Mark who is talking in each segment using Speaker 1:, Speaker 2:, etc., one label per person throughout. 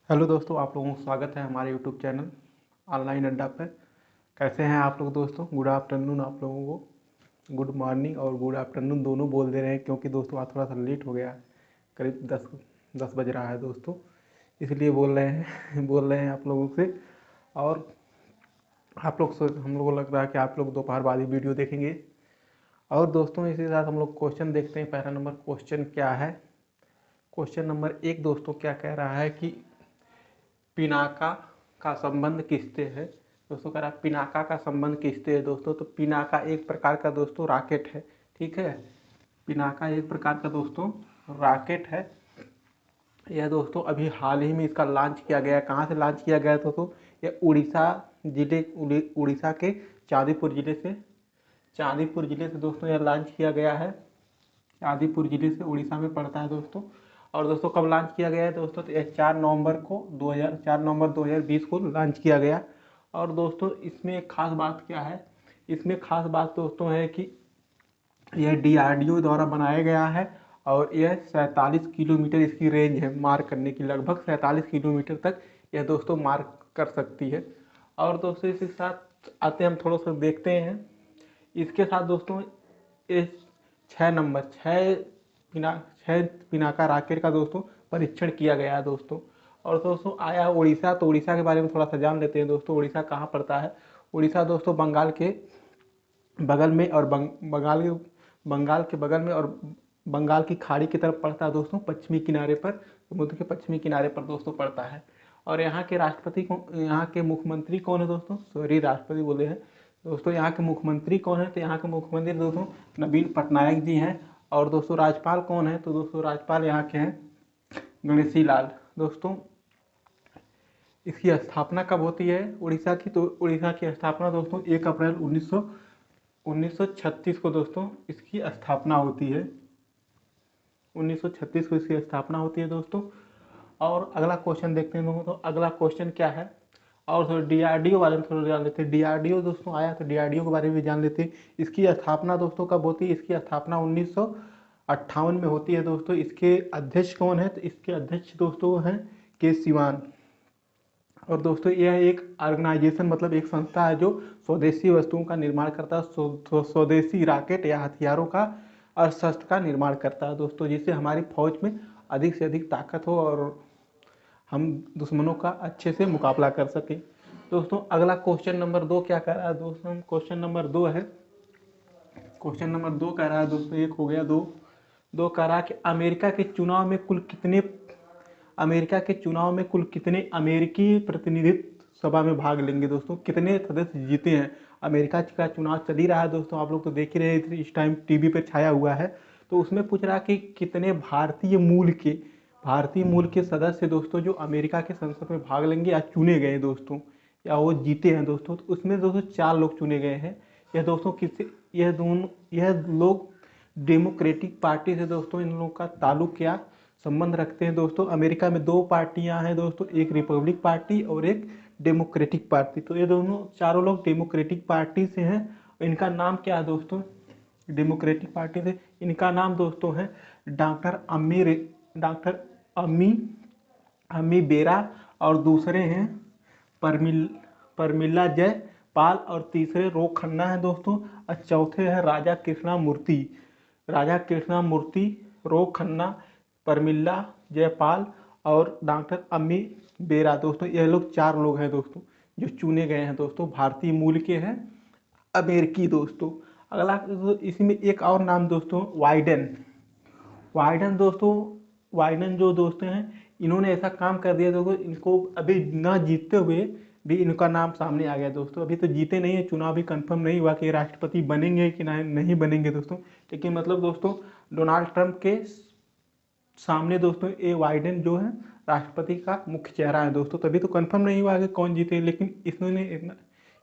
Speaker 1: Hello दोस्तों, आप लोगों का स्वागत है हमारे यूट्यूब चैनल ऑनलाइन अड्डा पर। कैसे हैं आप लोग दोस्तों? गुड आफ्टरनून आप लोगों को। गुड मॉर्निंग और गुड आफ्टरनून दोनों बोल दे रहे हैं, क्योंकि दोस्तों आज थोड़ा सा लेट हो गया है। करीब 10 बज रहा है दोस्तों, इसलिए बोल रहे हैं बोल रहे हैं आप लोगों से। और आप लोग से हम लोग को लग रहा है कि आप लोग दोपहर बाद ही वीडियो देखेंगे। और दोस्तों इसी के साथ हम लोग क्वेश्चन देखते हैं। पहला नंबर क्वेश्चन क्या है? क्वेश्चन नंबर 1 दोस्तों क्या कह रहा है कि पिनाका का संबंध किससे है? दोस्तों कह रहा है पिनाका का संबंध किससे है दोस्तों। तो पिनाका एक प्रकार का दोस्तों रॉकेट है, ठीक है। पिनाका एक प्रकार का दोस्तों रॉकेट है। यह दोस्तों अभी हाल ही में इसका लॉन्च किया गया है। कहाँ से लॉन्च किया गया है दोस्तों? यह उड़ीसा के चांदीपुर जिले से दोस्तों यह लॉन्च किया गया है। आदिपुर जिले से उड़ीसा में पड़ता है दोस्तों। और दोस्तों कब लॉन्च किया गया है दोस्तों? तो यह 4 नवंबर 2020 को लॉन्च किया गया। और दोस्तों इसमें एक खास बात क्या है? इसमें खास बात दोस्तों है कि यह DRDO द्वारा बनाया गया है। और यह 47 किलोमीटर इसकी रेंज है मार करने की। लगभग 47 किलोमीटर तक यह दोस्तों मार कर सकती है। और दोस्तों इसके साथ आते हैं हम थोड़ा सा देखते हैं। इसके साथ दोस्तों इस 6 पिनाका रॉकेट का दोस्तों परीक्षण किया गया है दोस्तों। और दोस्तों आया उड़ीसा, तो उड़ीसा के बारे में थोड़ा सा जान लेते हैं दोस्तों। उड़ीसा कहाँ पड़ता है? उड़ीसा दोस्तों बंगाल के बगल में और बंगाल के बगल में और बंगाल की खाड़ी की तरफ पड़ता है दोस्तों। पश्चिमी किनारे पर, समुद्र के पश्चिमी किनारे पर दोस्तों पड़ता है। और यहाँ के यहाँ के मुख्यमंत्री कौन है दोस्तों? सॉरी, राष्ट्रपति बोले हैं दोस्तों। यहाँ के मुख्यमंत्री कौन है? तो यहाँ के मुख्यमंत्री दोस्तों नवीन पटनायक जी हैं। और दोस्तों राज्यपाल कौन है? तो दोस्तों राज्यपाल यहाँ के हैं गणेशी लाल दोस्तों। इसकी स्थापना कब होती है उड़ीसा की? तो उड़ीसा की स्थापना दोस्तों 1 अप्रैल 1936 को दोस्तों इसकी स्थापना होती है। 1936 को इसकी स्थापना होती है दोस्तों। और अगला क्वेश्चन देखते हैं दोस्तों। अगला क्वेश्चन क्या है? और थोड़ा DRDO बारे में थोड़ा जान लेते हैं। DRDO दोस्तों आया, तो DRDO के बारे में भी जान लेते हैं। इसकी स्थापना दोस्तों कब होती है? इसकी स्थापना 1958 में होती है दोस्तों। इसके अध्यक्ष कौन है? तो इसके अध्यक्ष दोस्तों हैं के सिवान। और दोस्तों यह एक ऑर्गेनाइजेशन मतलब एक संस्था है जो स्वदेशी वस्तुओं का निर्माण करता है, स्वदेशी रॉकेट या हथियारों का और शस्त्र का निर्माण करता है दोस्तों, जिससे हमारी फौज में अधिक से अधिक ताकत हो और हम दुश्मनों का अच्छे से मुकाबला कर सकें दोस्तों। अगला क्वेश्चन नंबर 2 क्या कह रहा है दोस्तों? क्वेश्चन नंबर 2 है। क्वेश्चन नंबर 2 कह रहा है दोस्तों, एक हो गया, दो कह रहा है कि अमेरिका के चुनाव में कुल कितने अमेरिकी प्रतिनिधित्व सभा में भाग लेंगे दोस्तों? कितने सदस्य जीते हैं? अमेरिका का चुनाव चल ही रहा है दोस्तों, आप लोग तो देख ही रहे हैं, इस टाइम टीवी पर छाया हुआ है। तो उसमें पूछ रहा कि कितने भारतीय मूल के सदस्य दोस्तों जो अमेरिका के संसद में भाग लेंगे या चुने गए दोस्तों, या वो जीते हैं दोस्तों। तो उसमें दोस्तों 4 लोग चुने गए हैं। यह दोस्तों किससे? यह लोग डेमोक्रेटिक पार्टी से दोस्तों इन लोगों का ताल्लुक क्या संबंध रखते हैं दोस्तों। अमेरिका में 2 पार्टियां हैं दोस्तों, एक रिपब्लिक पार्टी और एक डेमोक्रेटिक पार्टी। तो ये दोनों चारों लोग डेमोक्रेटिक पार्टी से हैं। इनका नाम क्या है दोस्तों? डेमोक्रेटिक पार्टी से इनका नाम दोस्तों है डॉक्टर अमी बेरा। और दूसरे हैं परमिला जयपाल। और तीसरे रो खन्ना है दोस्तों। और चौथे हैं राजा कृष्णा मूर्ति, रो खन्ना, परमिला जयपाल और डॉक्टर अम्मी बेरा दोस्तों। ये लोग 4 लोग हैं दोस्तों जो चुने गए हैं दोस्तों, भारतीय मूल के हैं, अमेरिकी दोस्तों। अगला इसी में एक और नाम दोस्तों वाइडन दोस्तों। वाइडन जो दोस्तों हैं, इन्होंने ऐसा काम कर दिया दोस्तों, इनको अभी ना जीतते हुए भी इनका नाम सामने आ गया दोस्तों। अभी तो जीते नहीं है, चुनाव भी कंफर्म नहीं हुआ कि राष्ट्रपति बनेंगे कि नहीं बनेंगे दोस्तों। लेकिन मतलब दोस्तों डोनाल्ड ट्रंप के सामने दोस्तों ये वाइडेन जो है राष्ट्रपति का मुख्य चेहरा है दोस्तों। तभी तो कंफर्म नहीं हुआ कि कौन जीते, लेकिन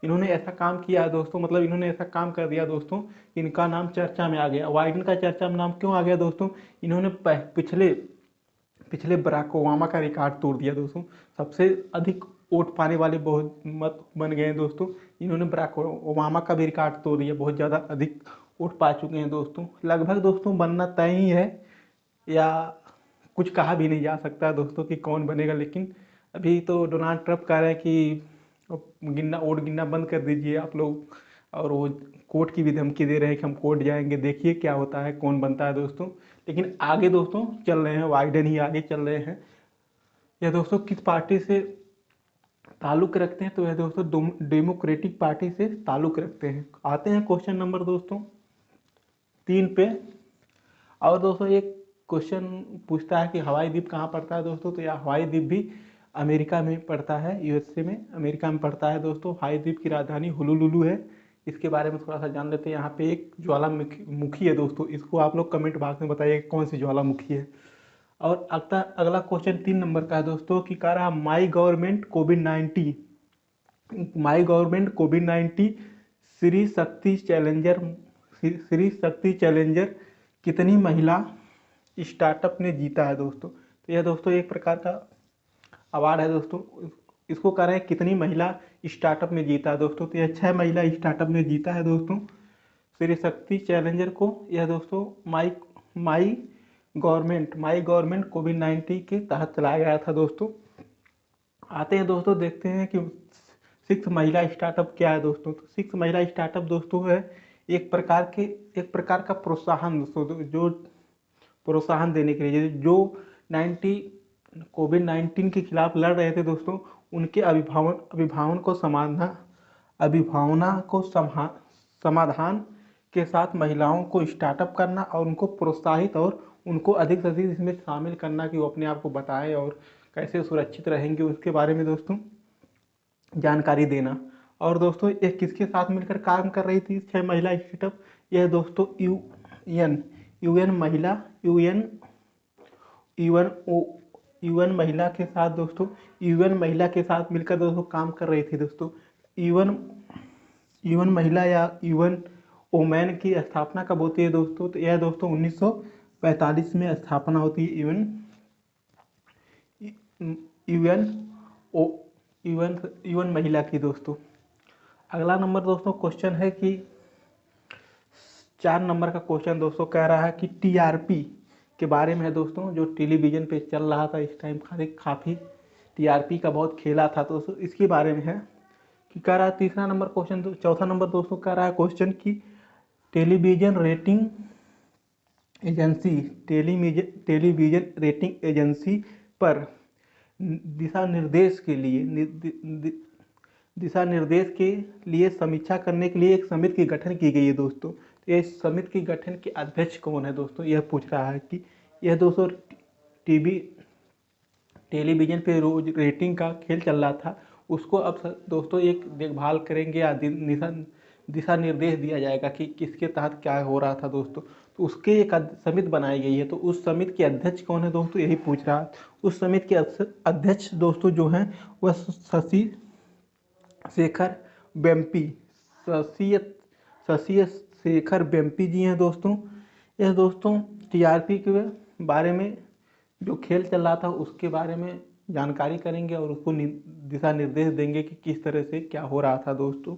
Speaker 1: इन्होंने ऐसा काम किया है दोस्तों, मतलब इन्होंने ऐसा काम कर दिया दोस्तों, इनका नाम चर्चा में आ गया। वाइडेन का चर्चा में नाम क्यों आ गया दोस्तों? इन्होंने पिछले बराक ओबामा का रिकॉर्ड तोड़ दिया दोस्तों। सबसे अधिक वोट पाने वाले बहुत मत बन गए दोस्तों। इन्होंने बराक ओबामा का भी रिकॉर्ड तोड़ दिया, बहुत ज़्यादा अधिक वोट पा चुके हैं दोस्तों। लगभग दोस्तों बनना तय ही है, या कुछ कहा भी नहीं जा सकता दोस्तों कि कौन बनेगा, लेकिन अभी तो डोनाल्ड ट्रंप कह रहे हैं कि वोट गिनना बंद कर दीजिए आप लोग, और वो कोर्ट की भी धमकी दे रहे हैं कि हम कोर्ट जाएंगे, देखिए क्या होता है, कौन बनता है दोस्तों। लेकिन आगे दोस्तों चल रहे हैं, बाइडेन ही आगे चल रहे हैं। यह दोस्तों किस पार्टी से ताल्लुक़ रखते हैं, तो यह दोस्तों डेमोक्रेटिक पार्टी से ताल्लुक़ रखते हैं। आते हैं क्वेश्चन नंबर दोस्तों 3 पे। और दोस्तों एक क्वेश्चन पूछता है कि हवाई द्वीप कहाँ पड़ता है दोस्तों, तो यह हवाई द्वीप भी अमेरिका में पड़ता है, यूएसए में, अमेरिका में पड़ता है दोस्तों। हवाई द्वीप की राजधानी हुलुलुलु है। इसके बारे में थोड़ा सा जान लेते हैं। यहाँ पे एक ज्वालामुखी है दोस्तों, इसको आप लोग कमेंट बॉक्स में बताइए कौन सी ज्वालामुखी है। और अगला क्वेश्चन 3 नंबर का है दोस्तों कि कह रहा my government Covid 19 Shri Shakti challenger कितनी महिला स्टार्टअप ने जीता है दोस्तों। तो यह दोस्तों एक प्रकार का अवार्ड है दोस्तों। इसको कह रहे हैं कितनी महिला स्टार्टअप में जीता है दोस्तों, तो यह 6 महिला स्टार्टअप में जीता है दोस्तों श्री शक्ति चैलेंजर को। यह दोस्तों माई गवर्नमेंट कोविड 19 के तहत चलाया गया था दोस्तों। आते हैं दोस्तों, देखते हैं कि 6 महिला स्टार्टअप क्या है दोस्तों। तो 6 महिला स्टार्टअप दोस्तों है एक प्रकार का प्रोत्साहन दोस्तों, जो प्रोत्साहन देने के लिए जो 90 कोविड 19 के खिलाफ लड़ रहे थे दोस्तों, उनके अभिभावना को समाधान के साथ महिलाओं को स्टार्टअप करना और उनको प्रोत्साहित और उनको अधिक से अधिक इसमें शामिल करना कि वो अपने आप को बताएं और कैसे सुरक्षित रहेंगे उसके बारे में दोस्तों जानकारी देना। और दोस्तों ये किसके साथ मिलकर काम कर रही थी 6 महिला स्टार्टअप, यह दोस्तों यूएन महिला के साथ दोस्तों, यूएन महिला के साथ मिलकर दोस्तों काम कर रही थी दोस्तों। यूएन महिला या यूएन ओमैन की स्थापना कब होती है दोस्तों, तो यह दोस्तों 1945 में स्थापना होती है यूएन महिला की दोस्तों। अगला नंबर दोस्तों क्वेश्चन है कि 4 नंबर का क्वेश्चन दोस्तों कह रहा है कि टीआरपी के बारे में है दोस्तों, जो टेलीविज़न पे चल रहा था इस टाइम, काफ़ी टीआरपी का बहुत खेला था दोस्तों, इसके बारे में है कि कह रहा है। तीसरा नंबर क्वेश्चन, चौथा नंबर दोस्तों कह रहा है क्वेश्चन की टेलीविज़न रेटिंग एजेंसी पर दिशा निर्देश के लिए समीक्षा करने के लिए एक समिति की गठन की गई है दोस्तों। तो इस समिति के गठन के अध्यक्ष कौन है दोस्तों, यह पूछ रहा है कि यह दोस्तों टेलीविज़न पे रोज रेटिंग का खेल चल रहा था, उसको अब दोस्तों एक देखभाल करेंगे या दिशा निर्देश दिया जाएगा कि किसके तहत क्या हो रहा था दोस्तों। तो उसके एक समिति बनाई गई है, तो उस समिति के अध्यक्ष कौन है दोस्तों, यही पूछ रहा है। उस समिति के अध्यक्ष दोस्तों जो हैं वह शशि शेखर वेम्पटी जी हैं दोस्तों। यह दोस्तों टीआरपी के बारे में जो खेल चल रहा था उसके बारे में जानकारी करेंगे और उसको दिशा निर्देश देंगे कि किस तरह से क्या हो रहा था दोस्तों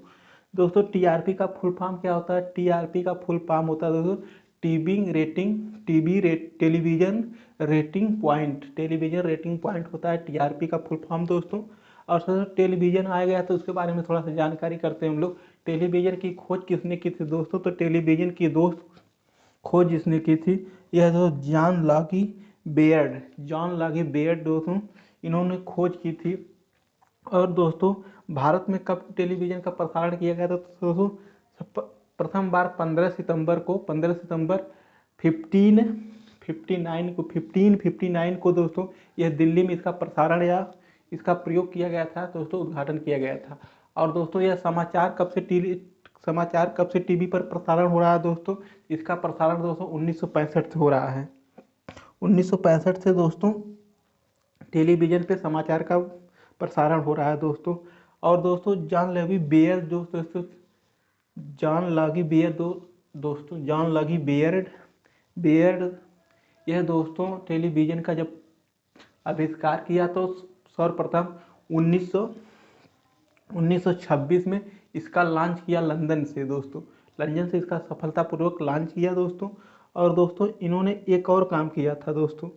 Speaker 1: टीआरपी का फुल फॉर्म क्या होता है, टीआरपी का फुल फॉर्म होता है दोस्तों टेलीविज़न रेटिंग पॉइंट होता है टीआरपी का फुल फॉर्म दोस्तों। और सर टेलीविज़न आ गया तो उसके बारे में थोड़ा सा जानकारी करते हैं हम लोग। टेलीविज़न की खोज किसने की थी दोस्तों, तो टेलीविज़न की खोज जिसने की थी यह तो जॉन लॉगी बेयर्ड दोस्तों, इन्होंने खोज की थी। और दोस्तों भारत में कब टेलीविज़न का प्रसारण किया गया था दोस्तों, प्रथम बार 15 सितंबर 1559 को दोस्तों यह दिल्ली में इसका प्रसारण या इसका प्रयोग किया गया था दोस्तों, उद्घाटन किया गया था। और दोस्तों यह समाचार कब से टीवी पर प्रसारण हो रहा है दोस्तों, इसका प्रसारण दोस्तों 1965 से हो रहा है। 1965 से दोस्तों टेलीविज़न पे समाचार का प्रसारण हो रहा है दोस्तों। और दोस्तों जॉन लॉगी बेयर्ड यह दोस्तों टेलीविज़न का जब आविष्कार किया तो सर्वप्रथम 1926 में इसका लॉन्च किया लंदन से दोस्तों, लंदन से इसका सफलतापूर्वक लॉन्च किया दोस्तों। और दोस्तों इन्होंने एक और काम किया था दोस्तों,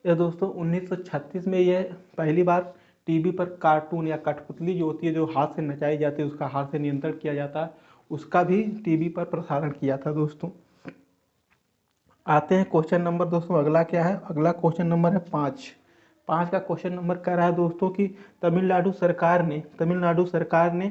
Speaker 1: यह दोस्तों 1936 में यह पहली बार टीवी पर कार्टून या कठपुतली जो होती है, जो हाथ से नचाई जाती है, उसका हाथ से नियंत्रण किया जाता है, उसका भी टीवी पर प्रसारण किया था दोस्तों। आते हैं क्वेश्चन नंबर दोस्तों, अगला क्या है, अगला क्वेश्चन नंबर है 5 का क्वेश्चन नंबर कह रहा है दोस्तों कि तमिलनाडु सरकार ने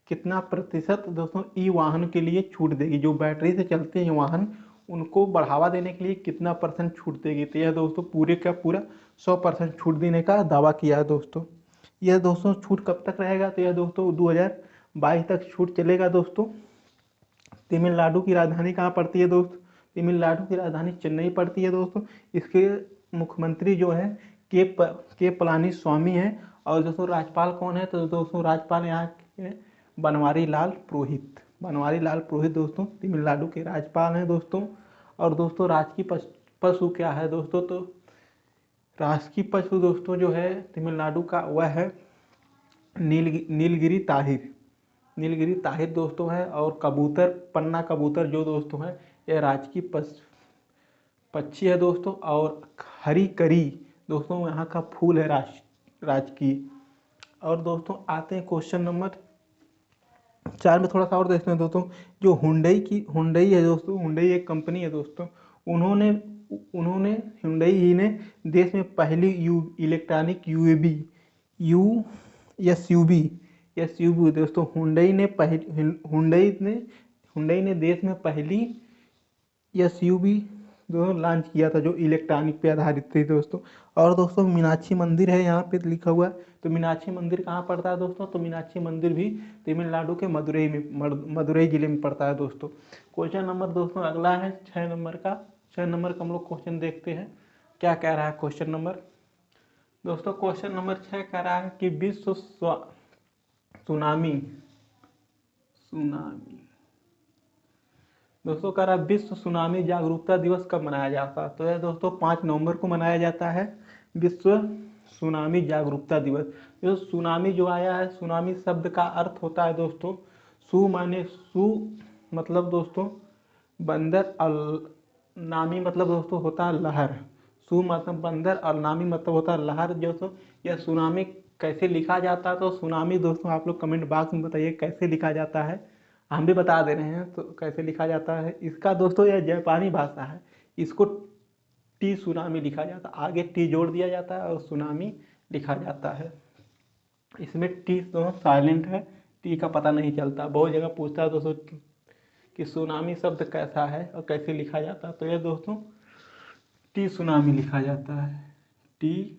Speaker 1: कितना प्रतिशत दोस्तों ई वाहन के लिए छूट देगी, जो बैटरी से चलते हैं वाहन उनको बढ़ावा देने के लिए कितना % छूट देगी। तो यह दोस्तों पूरे का पूरा 100% छूट देने का दावा किया है दोस्तों। यह दोस्तों छूट कब तक रहेगा, तो यह दोस्तों 2022 तक छूट चलेगा दोस्तों। तमिलनाडु की राजधानी कहाँ पड़ती है दोस्त, तमिलनाडु की राजधानी चेन्नई पड़ती है दोस्तों। इसके मुख्यमंत्री जो है के पलानी स्वामी है, और दोस्तों राज्यपाल कौन है, तो दोस्तों राज्यपाल यहाँ के बनवारी लाल पुरोहित दोस्तों तमिलनाडु के राज्यपाल हैं दोस्तों। और दोस्तों राजकीय पशु क्या है दोस्तों, तो राजकीय पशु दोस्तों जो है तमिलनाडु का वह है नीलगिरी ताहिर दोस्तों है। और कबूतर, पन्ना कबूतर जो दोस्तों है यह राजकीय पक्षी है दोस्तों। और हरी करी दोस्तों यहाँ का फूल है राजकीय। और दोस्तों आते हैं क्वेश्चन नंबर 4 में, थोड़ा सा और देखते हैं दोस्तों। जो हुंडई है दोस्तों, हुंडई एक कंपनी है दोस्तों, उन्होंने हुंडई ही ने देश में पहली इलेक्ट्रॉनिक एसयूवी दोस्तों, हुंडई ने देश में पहली एसयूवी दोस्तों लॉन्च किया था, जो इलेक्ट्रॉनिक पे आधारित थी दोस्तों। और दोस्तों मीनाक्षी मंदिर है यहाँ पे लिखा हुआ है, तो मीनाक्षी मंदिर कहाँ पड़ता है दोस्तों, तो मीनाक्षी मंदिर भी तमिलनाडु के मदुरई जिले में पड़ता है दोस्तों। क्वेश्चन नंबर दोस्तों अगला है 6 नंबर का। 6 नंबर का हम लोग क्वेश्चन देखते हैं क्या कह रहा है क्वेश्चन नंबर दोस्तों। क्वेश्चन नंबर 6 कह रहा है कि विश्व सुनामी दोस्तों कह रहा है विश्व सुनामी जागरूकता दिवस कब मनाया जाता है, तो यह दोस्तों 5 नवंबर को मनाया जाता है विश्व सुनामी जागरूकता दिवस। जो सुनामी जो आया है, सुनामी शब्द का अर्थ होता है दोस्तों सु मतलब दोस्तों बंदर, और नामी मतलब दोस्तों होता है लहर। सु मतलब बंदर और नामी मतलब होता है लहर दोस्तों। यह सुनामी कैसे लिखा जाता है, तो सुनामी दोस्तों आप लोग कमेंट बॉक्स में बताइए कैसे लिखा जाता है, हम भी बता दे रहे हैं तो कैसे लिखा जाता है इसका दोस्तों। यह जापानी भाषा है, इसको टी सुनामी लिखा जाता है, आगे टी जोड़ दिया जाता है और सुनामी लिखा जाता है। इसमें टी दोस्तों साइलेंट है, टी का पता नहीं चलता। बहुत जगह पूछता है दोस्तों कि सुनामी शब्द कैसा है और कैसे लिखा जाता है, तो यह दोस्तों टी सुनामी लिखा जाता है, टी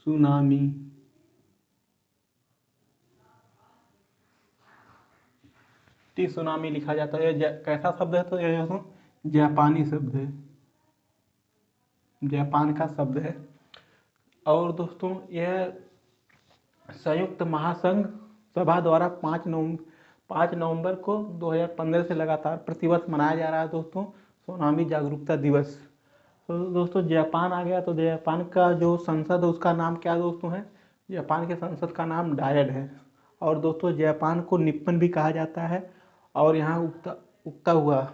Speaker 1: सुनामी। टी सुनामी लिखा जाता है। यह कैसा शब्द है, तो यह दोस्तों जापानी शब्द है, जापान का शब्द है। और दोस्तों यह संयुक्त महासंघ सभा द्वारा 5 नवंबर को 2015 से लगातार प्रतिवर्ष मनाया जा रहा है दोस्तों सुनामी जागरूकता दिवस। तो दोस्तों जापान आ गया, तो जापान का जो संसद है उसका नाम क्या दोस्तों है, जापान के संसद का नाम डायड है। और दोस्तों जापान को निप्पन भी कहा जाता है, और यहाँ उगता हुआ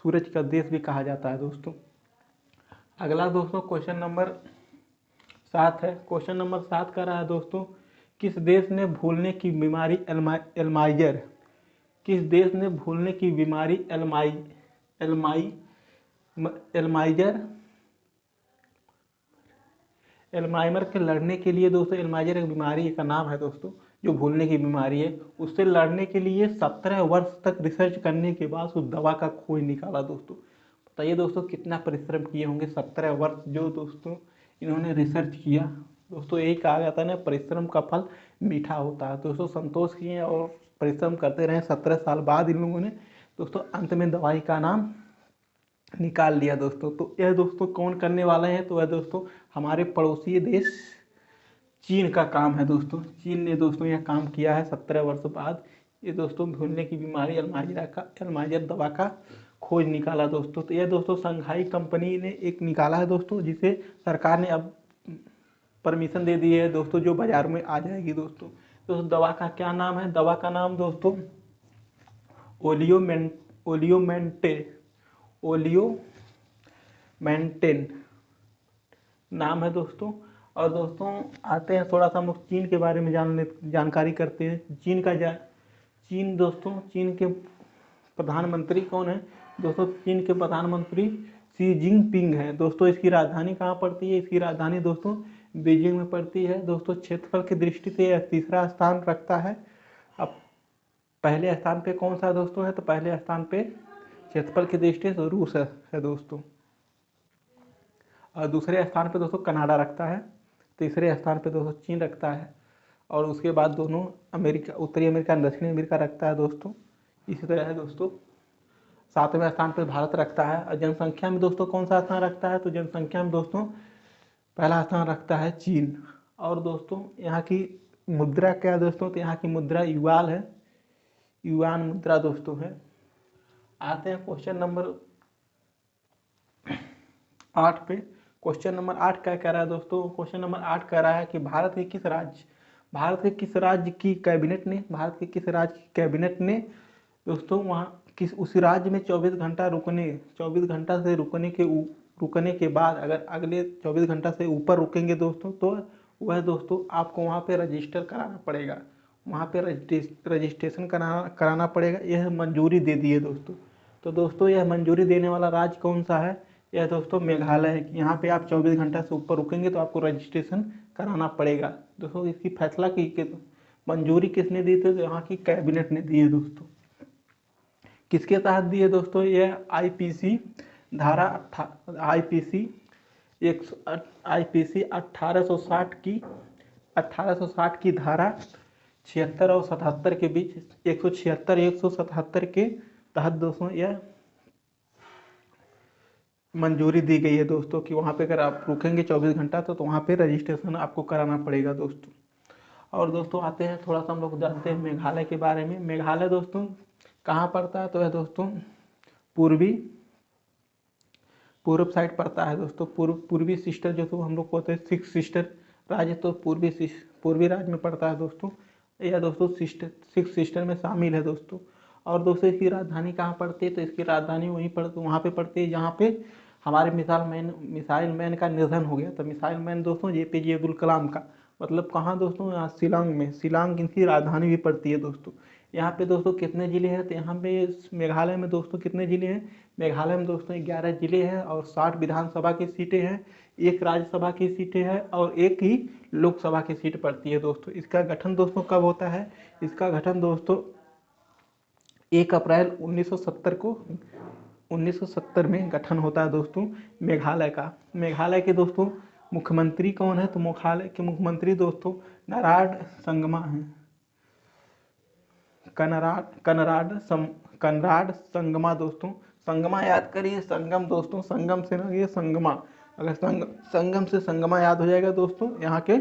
Speaker 1: सूरज का देश भी कहा जाता है दोस्तों। अगला दोस्तों क्वेश्चन नंबर 7 है। क्वेश्चन नंबर 7 का रहा है दोस्तों, किस देश ने भूलने की बीमारी एल्माइजर किस देश ने भूलने की बीमारी एल्माइमर के लड़ने के लिए दोस्तों, एल्माइजर एक बीमारी का नाम है दोस्तों जो भूलने की बीमारी है, उससे लड़ने के लिए 17 वर्ष तक रिसर्च करने के बाद उस दवा का खोज निकाला दोस्तों। बताइए दोस्तों कितना परिश्रम किए होंगे, 17 वर्ष जो दोस्तों इन्होंने रिसर्च किया दोस्तों। यही कहा जाता है ना, परिश्रम का फल मीठा होता है दोस्तों। संतोष किए और परिश्रम करते रहे, 17 साल बाद इन लोगों ने दोस्तों अंत में दवाई का नाम निकाल लिया दोस्तों। तो यह दोस्तों कौन करने वाले हैं, तो यह दोस्तों हमारे पड़ोसी देश चीन का काम है दोस्तों। चीन ने दोस्तों यह काम किया है 17 वर्ष बाद। ये दोस्तों भूलने की बीमारी एल्माइजर दवा का खोज निकाला दोस्तों। तो यह दोस्तों संघाई कंपनी ने एक निकाला है दोस्तों, जिसे सरकार ने अब परमिशन दे दी है दोस्तों, जो बाजार में आ जाएगी दोस्तों। तो दवा का क्या नाम है, दवा का नाम दोस्तों ओलियोमेंटेन नाम है दोस्तों। और दोस्तों आते हैं थोड़ा सा हम लोग चीन के बारे में जानकारी करते हैं। चीन दोस्तों, चीन के प्रधानमंत्री कौन है दोस्तों? चीन के प्रधानमंत्री शी जिनपिंग है दोस्तों। इसकी राजधानी कहाँ पड़ती है? इसकी राजधानी दोस्तों बीजिंग में पड़ती है दोस्तों। क्षेत्रफल की दृष्टि से यह तीसरा स्थान रखता है। अब पहले स्थान पे कौन सा दोस्तों है? तो पहले स्थान पे क्षेत्रफल की दृष्टि से रूस है दोस्तों। और दूसरे स्थान पे दोस्तों कनाडा रखता है। तीसरे स्थान पे दोस्तों चीन रखता है। और उसके बाद दोनों अमेरिका, उत्तरी अमेरिका, दक्षिणी अमेरिका रखता है दोस्तों। इसी तरह है दोस्तों, सातवें स्थान पर भारत रखता है। और जनसंख्या में दोस्तों कौन सा स्थान रखता है? तो जनसंख्या में दोस्तों पहला स्थान रखता है चीन। और दोस्तों यहाँ की मुद्रा क्या है दोस्तों? तो यहाँ की मुद्रा युआन है, युआन मुद्रा दोस्तों है। आते हैं क्वेश्चन नंबर 8 पे। क्वेश्चन नंबर 8 क्या कह रहा है दोस्तों? क्वेश्चन नंबर 8 कह रहा है कि भारत के किस राज्य की कैबिनेट ने दोस्तों वहाँ किस उस राज्य में 24 घंटा से रुकने के बाद अगर अगले 24 घंटा से ऊपर रुकेंगे दोस्तों, तो वह दोस्तों आपको वहाँ पे रजिस्टर कराना पड़ेगा। वहाँ पे रजिस्ट्रेशन कराना पड़ेगा। यह मंजूरी दे दी है दोस्तों। तो दोस्तों यह मंजूरी देने वाला राज्य कौन सा है? यह दोस्तों मेघालय है कि यहाँ पे आप 24 घंटा से ऊपर रुकेंगे तो आपको रजिस्ट्रेशन कराना पड़ेगा दोस्तों। इसकी फैसला की मंजूरी किसने दी थी? तो यहाँ की कैबिनेट ने दी है दोस्तों। किसके तहत दी है दोस्तों? यह आईपीसी धारा आईपीसी 1860 की धारा 76 और 77 के बीच 177 के तहत दोस्तों यह मंजूरी दी गई है दोस्तों कि वहाँ पे अगर आप रुकेंगे 24 घंटा तो वहाँ पे रजिस्ट्रेशन आपको कराना पड़ेगा दोस्तों। और दोस्तों आते हैं थोड़ा सा हम लोग जानते हैं मेघालय के बारे में। मेघालय दोस्तों कहाँ पड़ता है? तो है दोस्तों पूर्व साइड पड़ता है दोस्तों। पूर्वी सिस्टर जो तो हम लोग कहते हैं 6 सिस्टर राज्य, तो पूर्वी राज्य में पड़ता है दोस्तों। यह दोस्तों 6 सिस्टर में शामिल है दोस्तों। और दोस्तों इसकी राजधानी कहाँ पड़ती है? तो इसकी राजधानी वहाँ पे पड़ती है जहाँ पे हमारे मिसाइल मैन का निधन हो गया। तो मिसाइल मैन दोस्तों जेपीजे अब्दुल कलाम का, मतलब कहाँ दोस्तों? यहाँ शिलांग इनकी राजधानी भी पड़ती है दोस्तों। यहाँ पे दोस्तों कितने ज़िले हैं? तो यहाँ पे मेघालय में दोस्तों कितने ज़िले हैं? मेघालय में दोस्तों 11 ज़िले हैं और 60 विधानसभा की सीटें हैं, 1 राज्यसभा की सीटें हैं और 1 ही लोकसभा की सीट पड़ती है दोस्तों। इसका गठन दोस्तों कब होता है? इसका गठन दोस्तों 1 अप्रैल 1970 में गठन होता है दोस्तों मेघालय का। मेघालय के दोस्तों मुख्यमंत्री कौन है? तो मेघालय के मुख्यमंत्री दोस्तों कनराड संगमा हैं। कनराड संगमा दोस्तों। संगमा याद करिए, संगम दोस्तों, संगम से ना ये संगमा, अगर संगम से संगमा याद हो जाएगा दोस्तों। यहाँ के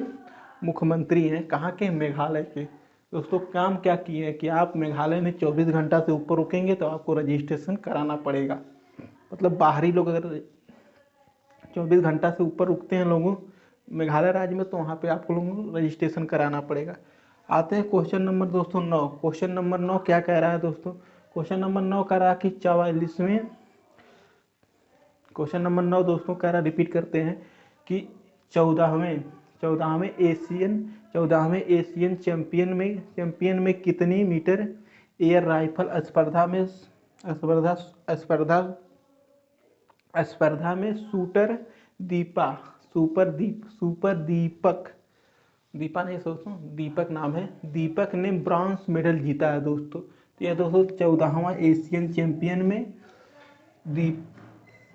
Speaker 1: मुख्यमंत्री हैं, कहाँ के? मेघालय के दोस्तों। काम क्या किए हैं कि आप मेघालय में 24 घंटा से ऊपर रुकेंगे तो आपको रजिस्ट्रेशन कराना पड़ेगा। मतलब बाहरी लोग अगर 24 घंटा से ऊपर रुकते हैं लोगों मेघालय राज्य में, तो वहाँ पे आपको लोगों को रजिस्ट्रेशन कराना पड़ेगा। आते हैं क्वेश्चन नंबर दोस्तों 9। क्वेश्चन नंबर 9 क्या कह रहा है दोस्तों? क्वेश्चन नंबर 9 कह रहा है कि 44वें क्वेश्चन नंबर 9 दोस्तों कह रहा, रिपीट करते हैं कि 14वें एशियन चैंपियन में कितनी मीटर एयर राइफल स्पर्धा में दीपक नाम है, दीपक ने ब्रॉन्ज मेडल जीता है दोस्तों। तो यह दोस्तों 14वां एशियन चैंपियन में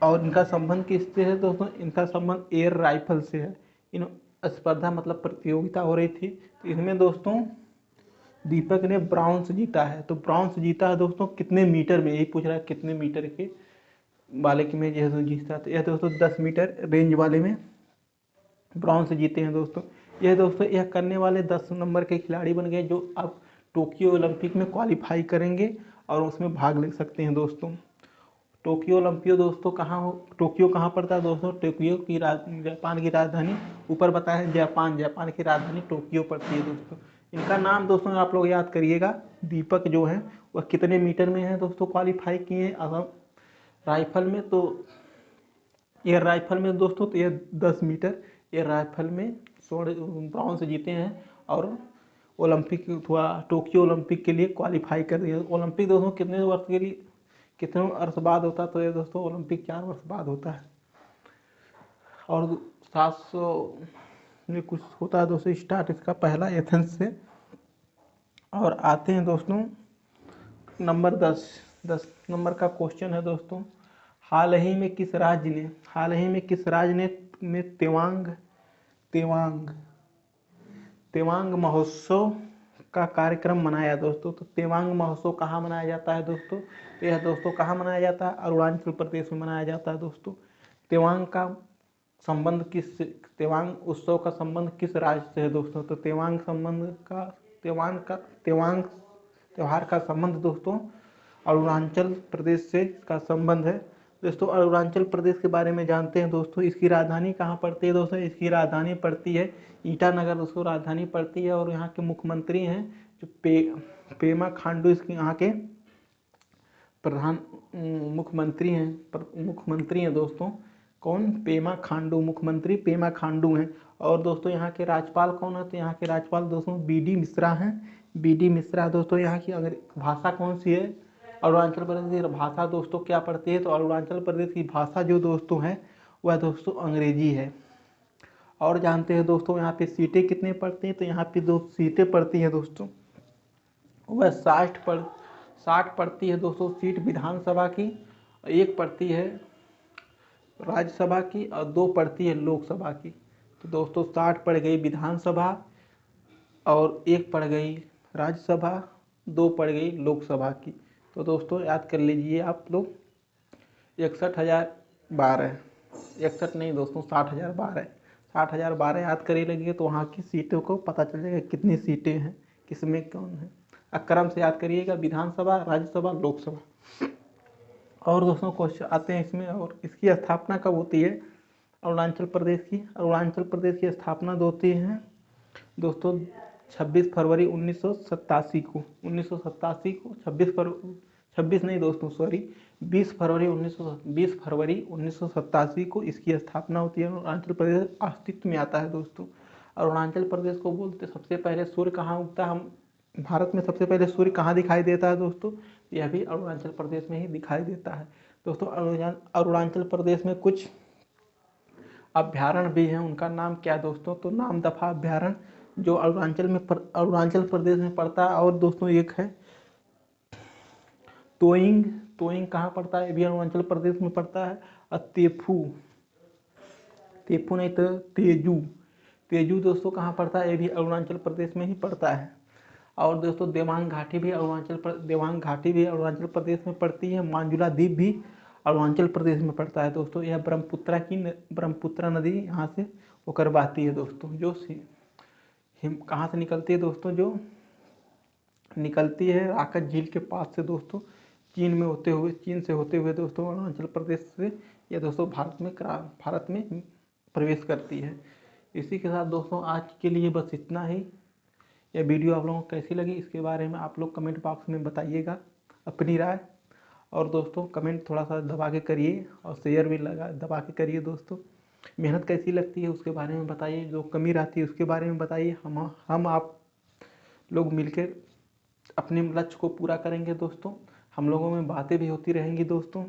Speaker 1: और इनका संबंध किससे है दोस्तों? इनका संबंध एयर राइफल से है। इन स्पर्धा मतलब प्रतियोगिता हो रही थी, तो इसमें दोस्तों दीपक ने ब्रॉन्ज जीता है। तो ब्रॉन्ज जीता है दोस्तों कितने मीटर में? यही पूछ रहा है कितने मीटर के वाले की में जो जीता। तो यह दोस्तों 10 मीटर रेंज वाले में ब्रॉन्ज जीते हैं दोस्तों। यह दोस्तों यह करने वाले 10 नंबर के खिलाड़ी बन गए जो अब टोक्यो ओलंपिक में क्वालिफाई करेंगे और उसमें भाग ले सकते हैं दोस्तों। टोक्यो कहाँ पड़ता है दोस्तों? जापान की राजधानी, ऊपर बताया है जापान की राजधानी टोक्यो पड़ती है दोस्तों। इनका नाम दोस्तों आप लोग याद करिएगा। दीपक जो है वह कितने मीटर में है दोस्तों क्वालिफाई किए हैं राइफल में? तो एयर राइफल में दोस्तों तो ये 10 मीटर एयर राइफल में स्वर्ण ब्रॉन्ज जीते हैं और ओलंपिक हुआ टोक्यो ओलंपिक के लिए क्वालिफाई कर दिया। ओलंपिक दोस्तों कितने वर्ष के लिए कितने वर्ष बाद होता है, तो ये दोस्तों ओलंपिक 4 वर्ष बाद होता है। और 700 में कुछ होता है दोस्तों स्टार्ट इसका पहला एथेंस से। और आते हैं दोस्तों नंबर 10 नंबर का क्वेश्चन है दोस्तों, हाल ही में किस राज्य ने में तेवांग महोत्सव का कार्यक्रम मनाया दोस्तों। तो तेवांग महोत्सव कहाँ मनाया जाता है दोस्तों, तो यह दोस्तों कहाँ मनाया जाता है, अरुणाचल प्रदेश में मनाया जाता है दोस्तों। तेवांग उत्सव का संबंध किस राज्य से है दोस्तों, तो तेवांग त्योहार का संबंध दोस्तों अरुणाचल प्रदेश से इसका संबंध है दोस्तों। अरुणाचल प्रदेश के बारे में जानते हैं दोस्तों, इसकी राजधानी कहाँ पड़ती है दोस्तों, इसकी राजधानी पड़ती है ईटानगर दोस्तों, राजधानी पड़ती है। और यहाँ के मुख्यमंत्री हैं जो पेमा खांडू इसके यहाँ के प्रधान मुख्यमंत्री हैं दोस्तों। कौन, पेमा खांडू, मुख्यमंत्री पेमा खांडू हैं। और दोस्तों यहाँ के राज्यपाल कौन है, तो यहाँ के राज्यपाल दोस्तों BD मिश्रा हैं। BD मिश्रा दोस्तों। यहाँ की अगर भाषा कौन सी है, अरुणाचल प्रदेश की भाषा दोस्तों क्या पड़ती है, तो अरुणाचल प्रदेश की भाषा जो दोस्तों है वह दोस्तों अंग्रेजी है। और जानते हैं दोस्तों यहाँ पे सीटें कितने पड़ती हैं, तो यहाँ पे 2 सीटें पड़ती हैं दोस्तों, वह 60 पड़ती है दोस्तों सीट विधानसभा की, 1 पड़ती है राज्यसभा की और 2 पड़ती है लोकसभा की। तो दोस्तों 60 पड़ गई विधानसभा और 1 पड़ गई राज्यसभा, 2 पड़ गई लोकसभा की। तो दोस्तों याद कर लीजिए आप लोग 61,012, 61 नहीं दोस्तों 60,012 याद करिए लगिए, तो वहाँ की सीटों को पता चल जाएगा कितनी सीटें हैं, किसमें कौन है। क्रम से याद करिएगा, विधानसभा, राज्यसभा, लोकसभा। और दोस्तों क्वेश्चन आते हैं इसमें, और इसकी स्थापना कब होती है अरुणाचल प्रदेश की स्थापना होती है दोस्तों 26 फरवरी 1987 को 20 फरवरी 1987 को इसकी स्थापना होती है। अरुणाचल प्रदेश अस्तित्व में आता है दोस्तों। अरुणाचल प्रदेश को बोलते सबसे पहले सूर्य कहाँ उगता है, हम भारत में सबसे पहले सूर्य कहाँ दिखाई देता है दोस्तों, यह भी अरुणाचल प्रदेश में ही दिखाई देता है दोस्तों। अरुणाचल प्रदेश में कुछ अभ्यारण्य भी हैं, उनका नाम क्या दोस्तों, तो नामदफा अभ्यारण्य जो अरुणाचल प्रदेश में पड़ता है। और दोस्तों एक है तोइंग कहाँ पड़ता है, ये भी अरुणाचल प्रदेश में पड़ता है। और तेफू नहीं तो तेजू दोस्तों कहाँ पड़ता है, ये भी अरुणाचल प्रदेश में ही पड़ता है। और दोस्तों देवांग घाटी भी अरुणाचल प्रदेश में पड़ती है। मांजुला द्वीप भी अरुणाचल प्रदेश में पड़ता है दोस्तों। यह ब्रह्मपुत्रा नदी यहाँ से होकर बहती है दोस्तों, जो कहाँ से निकलती है दोस्तों, जो निकलती है राकत झील के पास से दोस्तों, चीन से होते हुए दोस्तों अरुणाचल प्रदेश से यह दोस्तों भारत में प्रवेश करती है। इसी के साथ दोस्तों आज के लिए बस इतना ही। यह वीडियो आप लोगों को कैसी लगी इसके बारे में आप लोग कमेंट बॉक्स में बताइएगा अपनी राय। और दोस्तों कमेंट थोड़ा सा दबा के करिए और शेयर भी दबा के करिए दोस्तों। मेहनत कैसी लगती है उसके बारे में बताइए, जो कमी रहती है उसके बारे में बताइए। हम आप लोग मिलकर अपने लक्ष्य को पूरा करेंगे दोस्तों। हम लोगों में बातें भी होती रहेंगी दोस्तों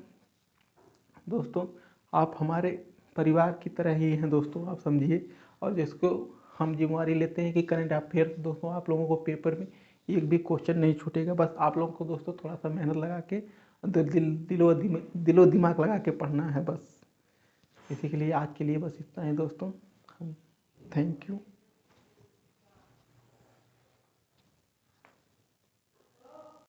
Speaker 1: आप हमारे परिवार की तरह ही हैं दोस्तों, आप समझिए। और जिसको हम जिम्मेवारी लेते हैं कि करंट अफेयर दोस्तों आप लोगों को पेपर में एक भी क्वेश्चन नहीं छूटेगा। बस आप लोगों को दोस्तों थोड़ा सा मेहनत लगा के दिलो दिमाग लगा के पढ़ना है बस। इसी के लिए आज के लिए बस इतना ही दोस्तों। Thank you.